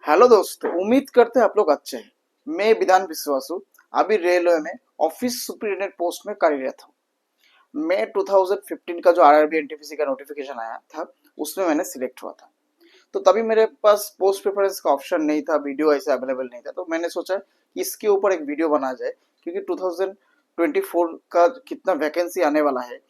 Hello दोस्तों, उम्मीद करते हैं आप लोग अच्छे हैं। मैं विधान विश्वासु अभी रेलवे में ऑफिस सुपरिटेंडेंट पोस्ट में कार्यरत हूँ। मैं 2015 का जो आरआरबी एनटीपीसी का नोटिफिकेशन आया था उसमें मैंने सिलेक्ट हुआ था। तो तभी मेरे पास पोस्ट प्रेफरेंस का ऑप्शन नहीं था, वीडियो ऐसे अवेलेबल नहीं था, तो मैंने सोचा कि इसके ऊपर एक वीडियो बना जाए, क्योंकि 2024 का कितना वैकेंसी आने वाला है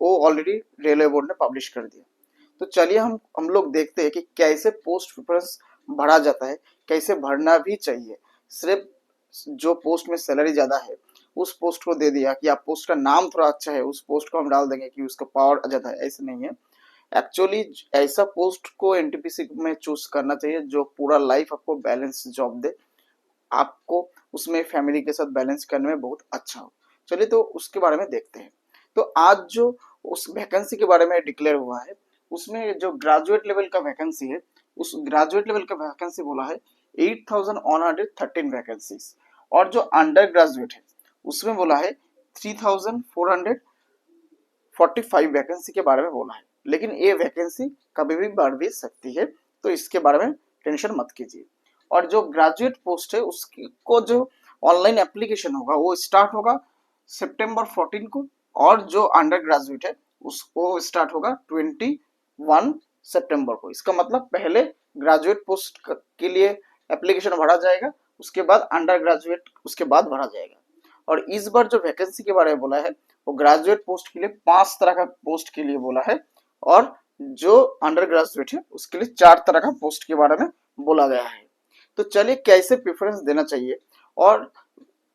वो ऑलरेडी रेलवे बोर्ड ने पब्लिश कर दिया। तो चलिए हम लोग देखते हैं कि कैसे पोस्ट प्रेफरेंस भरा जाता है, कैसे भरना भी चाहिए। सिर्फ जो पोस्ट में सैलरी ज्यादा है उस पोस्ट को दे दिया कि आप पोस्ट का नाम थोड़ा अच्छा है उस पोस्ट को हम डाल देंगे कि उसका पावर ज्यादा है, ऐसे नहीं है। एक्चुअली ऐसा पोस्ट को एनटीपीसी में चूज करना चाहिए जो पूरा लाइफ आपको बैलेंस जॉब दे, आपको उसमें फैमिली के साथ बैलेंस करने में बहुत अच्छा हो। चलिए तो उसके बारे में देखते हैं। तो आज जो उस वैकेंसी के बारे में डिक्लेयर हुआ है उसमें जो ग्रेजुएट लेवल का वैकेंसी है, उस ग्रेजुएट लेवल का वैकेंसी बोला है 8113 वैकेंसीज। और जो अंडर ग्रेजुएट है उसमें बोला है 3445 वैकेंसी के बारे में बोला है। लेकिन ये वैकेंसी कभी भी बढ़ भी सकती है, तो इसके बारे में टेंशन मत कीजिए। और जो ग्रेजुएट पोस्ट है उसकी को जो ऑनलाइन एप्लीकेशन होगा वो स्टार्ट होगा सितंबर 14 को, और जो अंडर ग्रेजुएट है उसको स्टार्ट होगा 21 सितंबर को। इसका मतलब पहले ग्रेजुएट पोस्ट के लिए एप्लीकेशन भरा जाएगा, उसके बाद अंडर ग्रेजुएट उसके बाद भरा जाएगा। और इस बार जो वैकेंसी के बारे में बोला है वो ग्रेजुएट पोस्ट के लिए 5 तरह का पोस्ट के लिए बोला है, और जो अंडर ग्रेजुएट है उसके लिए 4 तरह का पोस्ट के बारे में बोला गया है। तो चलिए कैसे प्रेफरेंस देना चाहिए और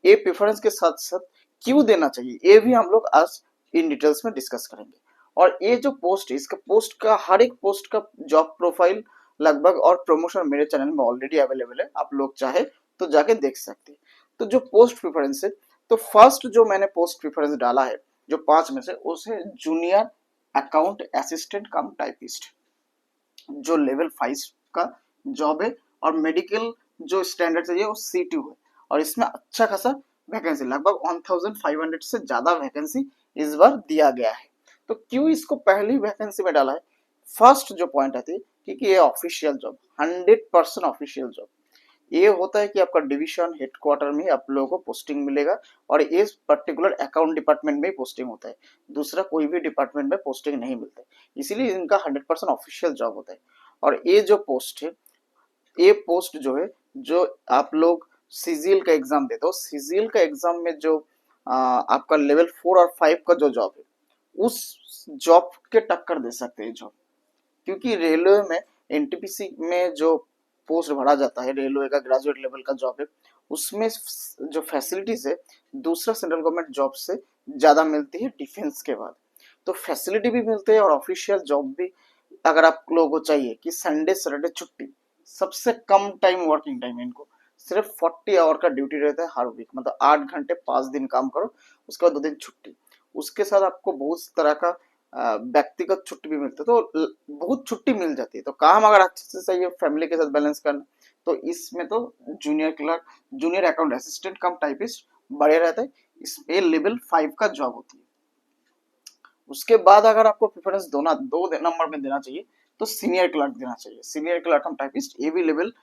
ये प्रेफरेंस के साथ साथ क्यों देना चाहिए ये भी हम लोग आज इन डिटेल्स में डिस्कस करेंगे। और ये जो पोस्ट है इसका पोस्ट का हर एक पोस्ट का जॉब प्रोफाइल लगभग और प्रमोशन मेरे चैनल में ऑलरेडी अवेलेबल है, आप लोग चाहे तो जाके देख सकते हैं। तो जो पोस्ट प्रेफरेंस है, तो फर्स्ट जो मैंने पोस्ट प्रेफरेंस डाला है जो 5 में से, उसे जूनियर अकाउंट असिस्टेंट कम टाइपिस्ट, जो लेवल 5 का जॉब है। और मेडिकल जो स्टैंडर्ड चाहिए वो C2 है, और इसमें अच्छा खासा वैकेंसी लगभग 1500 से ज्यादा वैकेंसी इस बार दिया गया है। तो क्यों इसको पहली वैकेंसी में डाला है? फर्स्ट जो पॉइंट आती है क्योंकि ये ऑफिशियल जॉब, 100% ऑफिशियल जॉब। ये होता है कि आपका डिवीजन हेडक्वार्टर में आप लोगों को पोस्टिंग मिलेगा, और ये पर्टिकुलर अकाउंट डिपार्टमेंट में पोस्टिंग होता है, दूसरा कोई भी डिपार्टमेंट में पोस्टिंग नहीं मिलता है, इसीलिए इनका 100% ऑफिशियल जॉब होता है। और ये जो पोस्ट है, ये पोस्ट जो है, जो आप लोग सीजीएल का एग्जाम देते हो, सीजीएल का एग्जाम में जो आपका लेवल 4 और 5 का जो जॉब है उस जॉब के टक्कर दे सकते हैं जॉब। क्योंकि रेलवे में एनटीपीसी में जो पोस्ट भरा जाता है, रेलवे का ग्रेजुएट लेवल का जॉब है, उसमें जो फैसिलिटीज है दूसरा सेंट्रल गवर्नमेंट जॉब से ज्यादा मिलती है डिफेंस के बाद। तो फैसिलिटी भी मिलते हैं और ऑफिशियल जॉब भी। अगर आप लोगों को चाहिए कि संडे सैटरडे छुट्टी, सबसे कम टाइम वर्किंग टाइम इनको, सिर्फ 40 आवर का ड्यूटी रहता है हर वीक, मतलब 8 घंटे 5 दिन काम करो, उसके बाद 2 दिन छुट्टी। उसके साथ आपको बहुत तरह का व्यक्तिगत छुट्टी भी मिलती है, तो बहुत छुट्टी मिल जाती है। तो काम अगर अच्छे से सही है, फैमिली के साथ बैलेंस करना, तो इसमें तो junior clerk, junior account assistant कम टाइपिस्ट बड़े रहते हैं, इसमें लेवल 5 का जॉब होती है। उसके बाद अगर आपको प्रेफरेंस दो नंबर में देना चाहिए तो सीनियर क्लर्क देना चाहिए। सीनियर क्लर्क कम टाइपिस्ट ये भी लेवल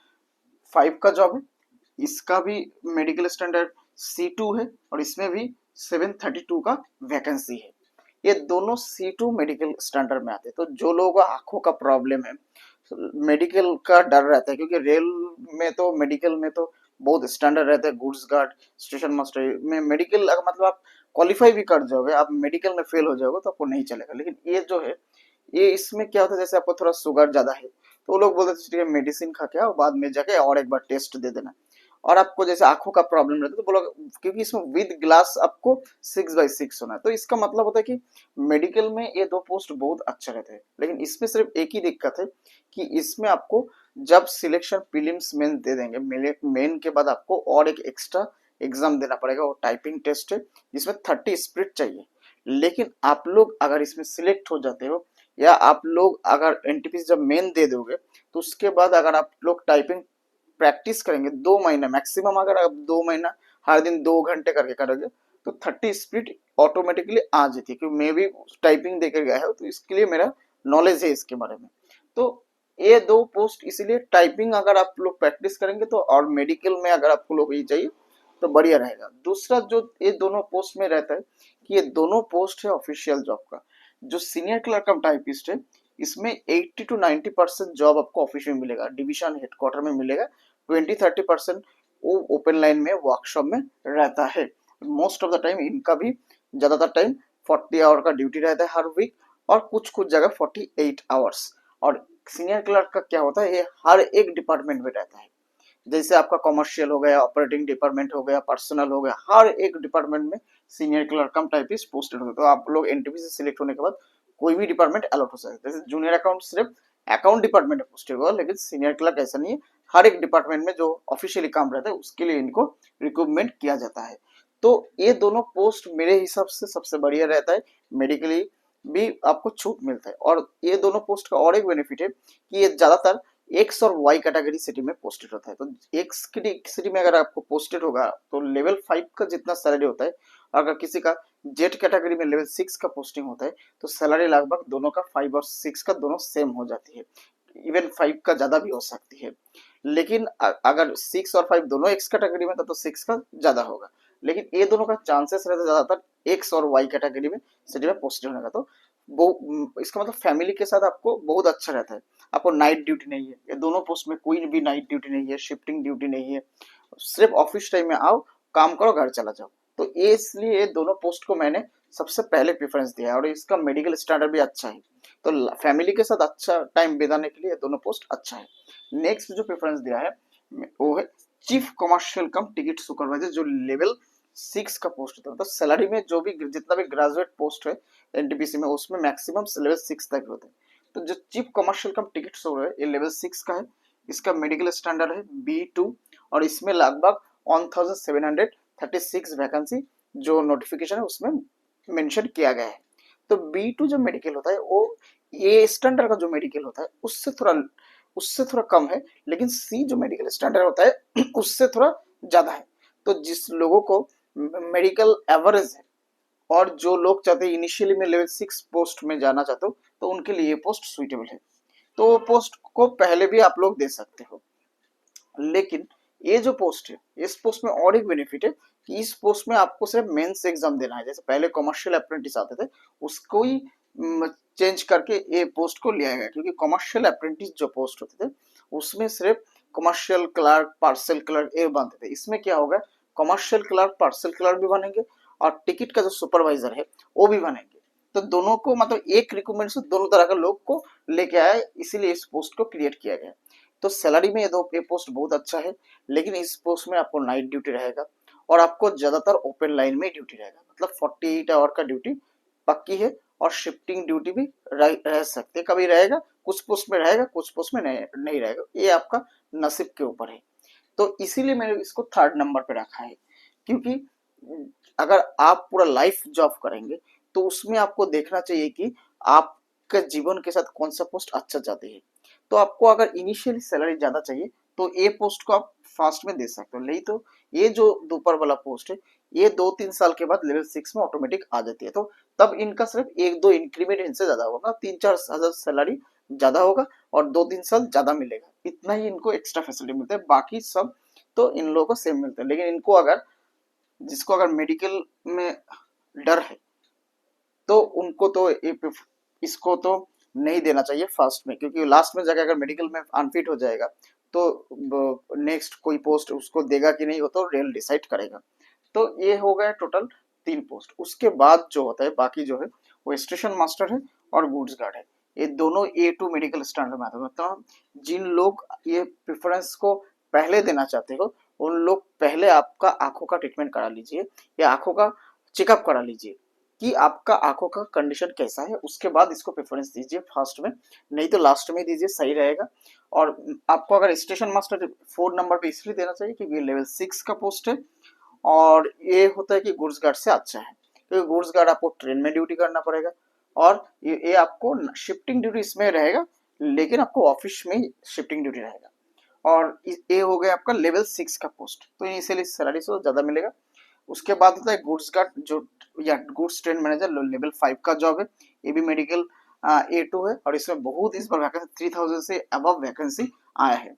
5 का जॉब है, इसका भी मेडिकल स्टैंडर्ड C2 है, और इसमें भी 732 का वैकेंसी है। ये दोनों C2 मेडिकल स्टैंडर्ड में आते हैं। तो जो लोगों को आंखों का प्रॉब्लम है, मेडिकल का डर रहता है, क्योंकि रेल में तो मेडिकल में तो बहुत स्टैंडर्ड रहता है, गुड्स गार्ड, स्टेशन मास्टर में मेडिकल मतलब आप क्वालिफाई भी कर जाओगे, आप मेडिकल में फेल हो जाओगे तो आपको नहीं चलेगा। लेकिन ये जो है, ये इसमें क्या होता है, जैसे आपको थोड़ा शुगर ज्यादा है तो वो लोग बोलते हैं ठीक है मेडिसिन खा के आओ, बाद में जाके और एक बार टेस्ट दे देना। और आपको जैसे आंखों का प्रॉब्लम रहता है तो बोलो, क्योंकि इसमें विद ग्लास आपको 6/6 होना है, तो इसका मतलब होता है कि मेडिकल में ये दो पोस्ट बहुत अच्छे रहते हैं। लेकिन इसमें सिर्फ एक ही दिक्कत है कि इसमें आपको जब सिलेक्शन प्रीलिम्स मेन दे देंगे, मेन के बाद आपको और एक एक्स्ट्रा एग्जाम देना पड़ेगा, वो टाइपिंग टेस्ट है जिसमें 30 स्प्लिट चाहिए। लेकिन आप लोग अगर इसमें सिलेक्ट हो जाते हो, या आप लोग अगर एनटीपीसी जब मेन दे दोगे, तो उसके बाद अगर आप लोग टाइपिंग प्रैक्टिस करेंगे 2 महीना मैक्सिमम, अगर आप 2 महीना हर दिन 2 घंटे करके करोगे तो 30 स्प्लिट ऑटोमेटिकली आ जाती है। क्योंकि मैं भी टाइपिंग देकर गया है तो इसके लिए मेरा नॉलेज है इसके बारे में। तो ये दो पोस्ट इसलिए टाइपिंग अगर आप लोग प्रैक्टिस करेंगे तो, और मेडिकल में अगर आपको लोग ये चाहिए तो बढ़िया रहेगा। दूसरा जो ये दोनों पोस्ट में रहता है कि ये दोनों पोस्ट है ऑफिशियल जॉब का। जो सीनियर क्लर्क कम टाइपिस्ट है इसमें 80 to 90% जॉब आपको ऑफिस में मिलेगा, डिवीजन हेडक्वार्टर में मिलेगा। 20-30% वो ओपन लाइन में वर्कशॉप में रहता है। मोस्ट ऑफ द टाइम इनका भी ज्यादातर टाइम 40 आवर का ड्यूटी रहता है हर वीक, और कुछ कुछ जगह 48 आवर्स। और सीनियर क्लर्क का क्या होता है, ये हर एक डिपार्टमेंट में रहता है। जैसे आपका कमर्शियल हो गया, ऑपरेटिंग डिपार्टमेंट हो गया, पर्सनल हो गया, हर एक डिपार्टमेंट में सीनियर क्लर्क कम टाइपिस्ट पोस्टेड होते हैं। तो आप लोग एनटीपी से सिलेक्ट होने के बाद कोई भी डिपार्टमेंट अलॉट हो सकता है। जैसे जूनियर अकाउंट सिर्फ अकाउंट डिपार्टमेंट में पोस्टेड होगा, लेकिन सीनियर क्लर्क ऐसा नहीं है, हर एक डिपार्टमेंट में जो ऑफिशियली काम रहता है उसके लिए इनको रिक्रूटमेंट किया जाता है। तो ये दोनों पोस्ट मेरे हिसाब से सबसे बढ़िया रहता है। मेडिकली भी आपको छूट मिलता है। और ये दोनों पोस्ट का और एक बेनिफिट है कि ये ज्यादातर एक्स और वाई कैटेगरी सिटी में पोस्टेड होता है। तो एक्स सिटी में अगर आपको पोस्टेड होगा तो लेवल 5 का जितना सैलरी होता है, अगर किसी का जेड कैटेगरी में लेवल 6 का पोस्टिंग होता है तो सैलरी लगभग दोनों का 5 और 6 का दोनों सेम हो जाती है। इवन 5 का ज्यादा भी हो सकती है। लेकिन अगर 6 और 5 दोनों एक्स कैटेगरी में था तो 6 का ज्यादा होगा। लेकिन ये दोनों का चांसेस रहता है ज्यादातर एक्स और वाई कैटेगरी में सिटी में पोस्टेड होने का। तो वो इसका मतलब फैमिली के साथ आपको बहुत अच्छा रहता है। आपको नाइट ड्यूटी नहीं है, ये दोनों पोस्ट में कोई भी नाइट ड्यूटी नहीं है, शिफ्टिंग ड्यूटी नहीं है। सिर्फ ऑफिस टाइम में आओ, काम करो, घर चला जाओ। तो ये इसलिए दोनों पोस्ट को मैंने सबसे पहले प्रेफरेंस दिया है, और इसका मेडिकल स्टैंडर्ड भी अच्छा है। तो फैमिली के साथ अच्छा टाइम बिताने के लिए दोनों पोस्ट अच्छा है। नेक्स्ट जो प्रेफरेंस दिया है वो है चीफ कमर्शियल कम टिकट सुपरवाइजर, जो लेवल 6 का पोस्ट होता है। तो सैलरी में जो भी जितना भी ग्रेजुएट पोस्ट है एनटीपीसी में, उसमें मैक्सिमम लेवल 6 तक होते हैं। तो जो चीफ कमर्शियल कम टिकट सुपर है ये लेवल 6 का है। इसका मेडिकल स्टैंडर्ड है B2, और इसमें लगभग 1736 वैकेंसी जो नोटिफिकेशन है उसमें मेंशन किया गया है। तो B2 जो मेडिकल होता है वो ए स्टैंडर्ड का जो मेडिकल होता है उससे थोड़ा कम है, लेकिन सी जो मेडिकल स्टैंडर्ड होता है उससे थोड़ा ज्यादा है। तो जिस लोगों को मेडिकल एवरेज है और जो लोग चाहते हैं इनिशियली में लेवल 6 पोस्ट में जाना चाहते हो तो उनके लिए ये पोस्ट सुइटेबल है। तो वो पोस्ट को पहले भी आप लोग दे सकते हो। लेकिन ये जो पोस्ट है इस पोस्ट में और एक बेनिफिट है कि इस पोस्ट में आपको सिर्फ मेंस एग्जाम देना है। जैसे पहले कमर्शियल अप्रेंटिस आते थे उसको ही चेंज करके ये पोस्ट को लिया गया, क्योंकि कमर्शियल अप्रेंटिस जो पोस्ट होते थे उसमें सिर्फ कमर्शियल क्लर्क, पार्सल क्लर्क ये बनते थे। इसमें क्या होगा, कमर्शियल क्लर्क, पार्सल क्लर्क भी बनेंगे और टिकट का जो सुपरवाइजर है वो भी बनेंगे। तो दोनों को मतलब एक रिक्रूटमेंट से दोनों तरह के लोग को लेके आया, इसीलिए इस पोस्ट को क्रिएट किया गया। तो सैलरी में ये पोस्ट बहुत अच्छा है, लेकिन इस पोस्ट में आपको नाइट ड्यूटी रहेगा और आपको ज्यादातर ओपन लाइन में ड्यूटी रहेगा। मतलब 48 आवर का ड्यूटी पक्की है, और शिफ्टिंग ड्यूटी भी रह सकते, कभी रहेगा, कुछ पोस्ट में रहेगा, कुछ पोस्ट में नहीं रहेगा, ये आपका नसीब के ऊपर है। तो इसीलिए मैंने इसको 3rd नंबर पे रखा है, क्योंकि अगर आप पूरा लाइफ जॉब करेंगे तो उसमें आपको देखना चाहिए कि आपके जीवन के साथ कौन सा पोस्ट अच्छा जाती है। तो आपको अगर इनिशियली सैलरी ज्यादा चाहिए तो ये पोस्ट को आप फास्ट में दे सकते हो, नहीं तो ये जो दोपहर वाला पोस्ट है ये 2-3 साल के बाद लेवल 6 में ऑटोमेटिक आ जाती है। तो तब इनका सिर्फ 1-2 इंक्रीमेंट इनसे ज्यादा होगा, 3-4 हजार सैलरी ज्यादा होगा और 2-3 साल ज्यादा मिलेगा, इतना ही इनको एक्स्ट्रा फैसिलिटी मिलता है। बाकी सब तो इन लोगों को सेम मिलता है। लेकिन इनको अगर जिसको अगर मेडिकल में डर है तो उनको तो इसको तो नहीं देना चाहिए फर्स्ट में, क्योंकि लास्ट में जाकर अगर मेडिकल में अनफिट हो जाएगा तो नेक्स्ट कोई पोस्ट उसको देगा कि नहीं वो तो रेल डिसाइड करेगा। तो ये हो गया टोटल 3 पोस्ट। उसके बाद जो होता है बाकी जो है वो स्टेशन मास्टर है और गुड्स गार्ड है। ये दोनों A2 मेडिकल स्टैंडर्ड में आते हैं। मतलब जिन लोग ये प्रेफरेंस को पहले देना चाहते हो उन लोग पहले आपका आंखों का ट्रीटमेंट करा लीजिए या आंखों का चेकअप करा लीजिए कि आपका आंखों का कंडीशन कैसा है, उसके बाद इसको प्रेफरेंस दीजिए फर्स्ट में, नहीं तो लास्ट में दीजिए, सही रहेगा। और आपको अगर स्टेशन मास्टर 4 नंबर पे इसलिए देना चाहिए क्योंकि लेवल 6 का पोस्ट है, और ये होता है कि गुड्स गार्ड से अच्छा है, क्योंकि गुड्स गार्ड आपको ट्रेन में ड्यूटी करना पड़ेगा और ये आपको शिफ्टिंग ड्यूटी इसमें रहेगा, लेकिन आपको ऑफिस में शिफ्टिंग ड्यूटी रहेगा। और ये हो गया आपका लेवल 6 का पोस्ट, तो इनिशियली सैलरी से ज्यादा मिलेगा। उसके बाद होता है गुड्स गार्ड जो या गुड्स ट्रेन मैनेजर, लेवल 5 का जॉब है। ये भी मेडिकल A2 है और इसमें बहुत इस बार वैकेंसी 3000 से अबव वैकेंसी आया है।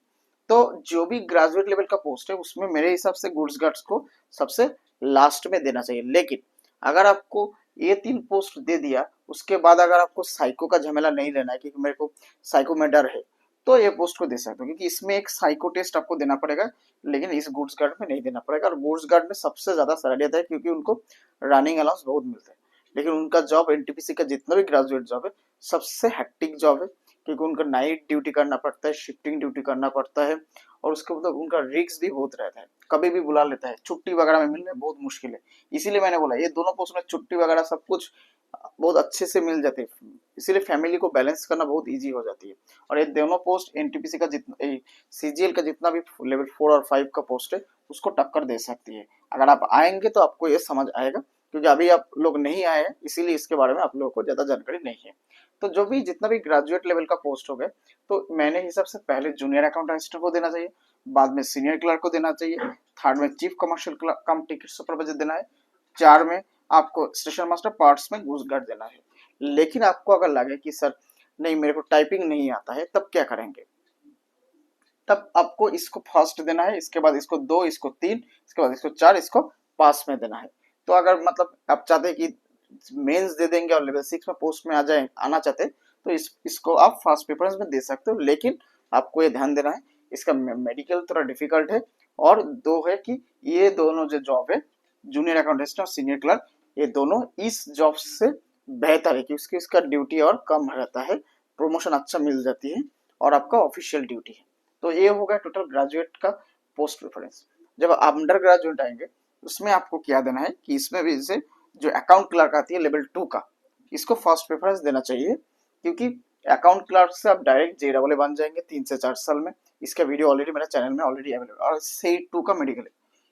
तो जो भी ग्रेजुएट लेवल का पोस्ट है उसमें मेरे हिसाब से गुड्स गार्ड्स को सबसे लास्ट में देना चाहिए। लेकिन अगर आपको ये 3 पोस्ट दे दिया उसके बाद अगर आपको साइको का झमेला नहीं लेना है क्योंकि मेरे को साइको में डर है, तो ये पोस्ट को दे सकते हो क्योंकि इसमें एक साइको टेस्ट आपको देना पड़ेगा, लेकिन इस गुड्स गार्ड में नहीं देना पड़ेगा। और गुड्स गार्ड में सबसे ज्यादा सैलरी है क्योंकि उनको रनिंग अलाउंस बहुत मिलता है, लेकिन उनका जॉब एनटीपीसी का जितना भी ग्रेजुएट जॉब है सबसे हेक्टिक जॉब है क्योंकि उनका नाइट ड्यूटी करना पड़ता है, शिफ्टिंग ड्यूटी करना पड़ता है और उसके बाद उनका रिस्क भी बहुत रहता है, कभी भी बुला लेता है, छुट्टी वगैरह में मिलना बहुत मुश्किल है। इसीलिए मैंने बोला ये दोनों पोस्ट में छुट्टी वगैरह सब कुछ बहुत अच्छे से मिल जाते हैं, इसीलिए फैमिली को बैलेंस करना बहुत इजी हो जाती है। और ये दोनों पोस्ट एनटीपीसी का जितना सीजीएल का जितना भी लेवल 4 और 5 का पोस्ट है उसको टक्कर दे सकती है। अगर आप आएंगे तो आपको ये समझ आएगा क्योंकि अभी आप लोग नहीं आए हैं इसीलिए इसके बारे में आप लोगों को ज्यादा जानकारी नहीं है। तो जो भी जितना भी ग्रेजुएट लेवल का पोस्ट हो गया तो मैंने हिसाब से पहले जूनियर अकाउंट असिस्टेंट को देना चाहिए, बाद में सीनियर क्लर्क को देना चाहिए, थर्ड में चीफ कमर्शियल कम टिकट सुपरवाइजर देना है, 4 में आपको स्टेशन मास्टर पार्ट्स में घूस गार्ड देना है। लेकिन आपको अगर लगे कि सर नहीं मेरे को टाइपिंग नहीं आता है तब क्या करेंगे, तब आपको इसको फर्स्ट देना है, इसके बाद इसको 2, इसको 3, इसके बाद इसको 4, इसको पास में देना है। तो अगर मतलब आप चाहते हैं कि मेंस दे देंगे और लेवल 6 में पोस्ट में आना चाहते हैं तो इसको आप फर्स्ट प्रेफरेंस में दे सकते हो, लेकिन आपको ये ध्यान देना है इसका मेडिकल थोड़ा डिफिकल्ट है। और 2 है कि ये दोनों जो जॉब है जूनियर अकाउंटेंट और सीनियर क्लर्क ये दोनों इस जॉब से बेहतर है क्योंकि इसका ड्यूटी और कम रहता है, प्रमोशन अच्छा मिल जाती है और आपका ऑफिशियल ड्यूटी है। तो ये होगा टोटल ग्रेजुएट का पोस्ट प्रेफरेंस। जब आप अंडर ग्रेजुएट आएंगे उसमें आपको क्या देना है कि इसमें भी जैसे जो अकाउंट क्लर्क आती है लेवल 2 का इसको फर्स्ट प्रेफरेंस देना चाहिए क्योंकि अकाउंट क्लर्क से आप डायरेक्ट जेडब्ल्यू बन जाएंगे 3 से 4 साल में। इसका वीडियो ऑलरेडी मेरे चैनल में ऑलरेडी अवेलेबल है। और C2 का मेडिकल है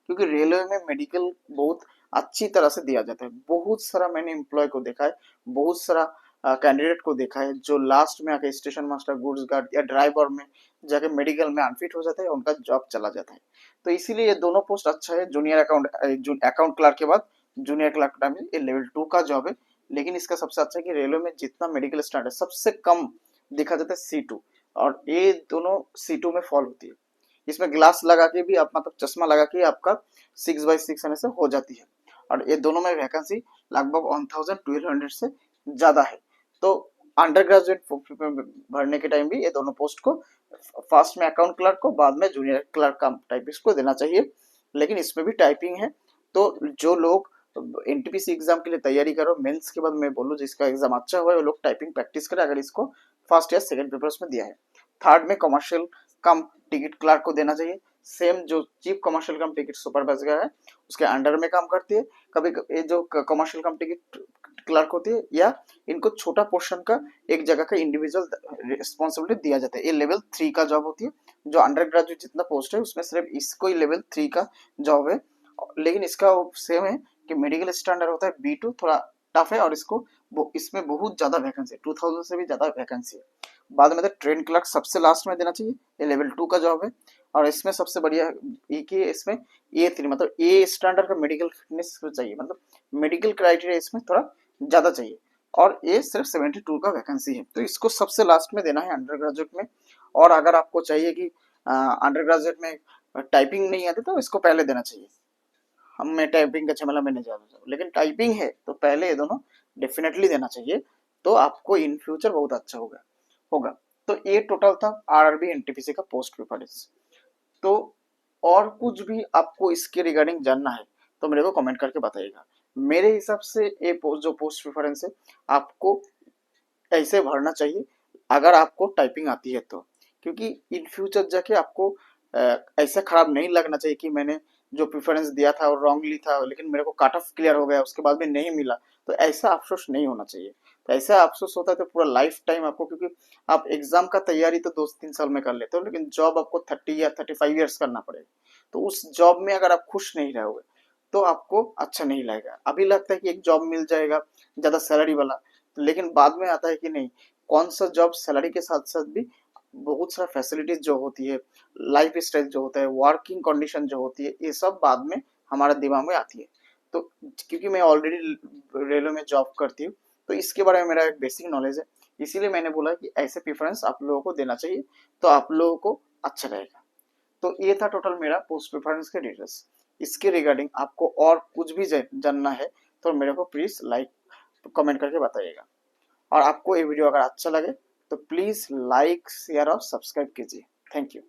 क्योंकि रेलवे में मेडिकल बहुत अच्छी तरह से दिया जाता है। बहुत सारा मैंने एम्प्लॉय को देखा है, बहुत सारा कैंडिडेट को देखा है जो लास्ट में आके स्टेशन मास्टर, गुड्स गार्ड या ड्राइवर में जाके मेडिकल में अनफिट हो जाता है, उनका जॉब चला जाता है। तो इसीलिए ये दोनों पोस्ट अच्छा है। जूनियर अकाउंट क्लर्क के बाद जूनियर क्लर्क टाइम ये लेवल 2 का जॉब है, लेकिन इसका सबसे अच्छा है कि रेलवे में जितना मेडिकल स्टैंडर्ड सबसे कम देखा जाता है C2 और ये दोनों C2 में फॉल होती है। इसमें ग्लास लगा के भी आप मतलब चश्मा लगा के आपका 6/6 आने से हो जाती है और ये दोनों में वैकेंसी लगभग 1200 से ज्यादा है। तो अंडर ग्रेजुएट भरने के टाइम भी ये दोनों पोस्ट को फर्स्ट में अकाउंट क्लर्क को, बाद में जूनियर क्लर्क का टाइपिस्ट को देना चाहिए। लेकिन इसमें भी टाइपिंग है, तो जो लोग एनटीपीसी एग्जाम के लिए तैयारी करो मेंस के बाद मैं बोलूँ जिसका एग्जाम अच्छा हुआ है वो लोग टाइपिंग प्रैक्टिस करें अगर इसको फर्स्ट या सेकंड पेपर्स में दिया है। थर्ड में कमर्शियल कम टिकट क्लर्क को देना चाहिए, सेम जो चीफ कमर्शियल कम टिकट सुपरवाइजर है उसके अंडर में काम करती है। कभी ये जो कमर्शियल कम टिकट क्लर्क होती है या इनको छोटा पोर्शन का एक जगह का इंडिविजुअल रिस्पॉन्सिबिलिटी दिया जाता है, ये लेवल 3 का जॉब होती है। जो अंडर ग्रेजुएट जितना पोस्ट है उसमें सिर्फ इसको ही लेवल 3 का जॉब है, लेकिन इसका सेम है कि मेडिकल स्टैंडर्ड होता है B2, थोड़ा टफ है और इसमें बहुत ज्यादा वैकेंसी है, 2000 से भी ज्यादा वैकेंसी है। बाद में ट्रेन क्लर्क सबसे लास्ट में देना चाहिए, ये लेवल 2 का जॉब है। और इसमें सबसे बढ़िया एक ही इसमें A3 मतलब ए स्टैंडर्ड का मेडिकल फिटनेस चाहिए, मतलब मेडिकल क्राइटेरिया इसमें थोड़ा ज्यादा चाहिए और ये सिर्फ 72 का वैकेंसी है। तो इसको सबसे लास्ट में देना है अंडर ग्रेजुएट में। और अगर आपको चाहिए कि अंडर ग्रेजुएट में टाइपिंग नहीं आती तो इसको पहले देना चाहिए। हम मैं टाइपिंग का झमेला में नहीं जानता, लेकिन टाइपिंग है तो पहले ये दोनों डेफिनेटली देना चाहिए, तो आपको इन फ्यूचर बहुत अच्छा होगा। तो ये टोटल था आरआरबी एनटीपीसी का पोस्ट प्रेफरेंस। तो और कुछ भी आपको इसके रिगार्डिंग जानना है तो मेरे को कमेंट करके बताइएगा। मेरे हिसाब से ये जो पोस्ट प्रेफरेंस है आपको ऐसे भरना चाहिए अगर आपको टाइपिंग आती है तो, क्योंकि इन फ्यूचर जाके आपको ऐसा खराब नहीं लगना चाहिए कि मैंने जो प्रेफरेंस दिया था और रॉन्गली था लेकिन मेरे को कट ऑफ क्लियर हो गया उसके बाद भी नहीं मिला, तो ऐसा अफसोस नहीं होना चाहिए। तो ऐसा अफसोस होता है तो पूरा लाइफ टाइम आपको, क्योंकि आप एग्जाम का तैयारी तो 2-3 साल में कर लेते हो लेकिन जॉब आपको 30 या 35 ईयर्स करना पड़ेगा। तो उस जॉब में अगर आप खुश नहीं रहोगे तो आपको अच्छा नहीं लगेगा। अभी लगता है कि एक जॉब मिल जाएगा ज्यादा सैलरी वाला, लेकिन बाद में आता है कि नहीं, कौन सा जॉब सैलरी के साथ साथ भी बहुत सारा फैसिलिटीज जो होती है, लाइफ स्टाइल जो होता है, वर्किंग कंडीशन जो होती है, ये सब बाद में हमारा दिमाग में आती है। तो क्योंकि मैं ऑलरेडी रेलवे में जॉब करती हूँ तो इसके बारे में मेरा एक बेसिक नॉलेज है इसीलिए मैंने बोला कि ऐसे प्रेफरेंस आप लोगों को देना चाहिए, तो आप लोगों को अच्छा रहेगा। तो ये था टोटल मेरा पोस्ट प्रेफरेंस के डिटेल्स। इसके रिगार्डिंग आपको और कुछ भी जानना है तो मेरे को प्लीज लाइक कमेंट करके बताइएगा। और आपको ये वीडियो अगर अच्छा लगे तो प्लीज लाइक शेयर और सब्सक्राइब कीजिए। Thank you.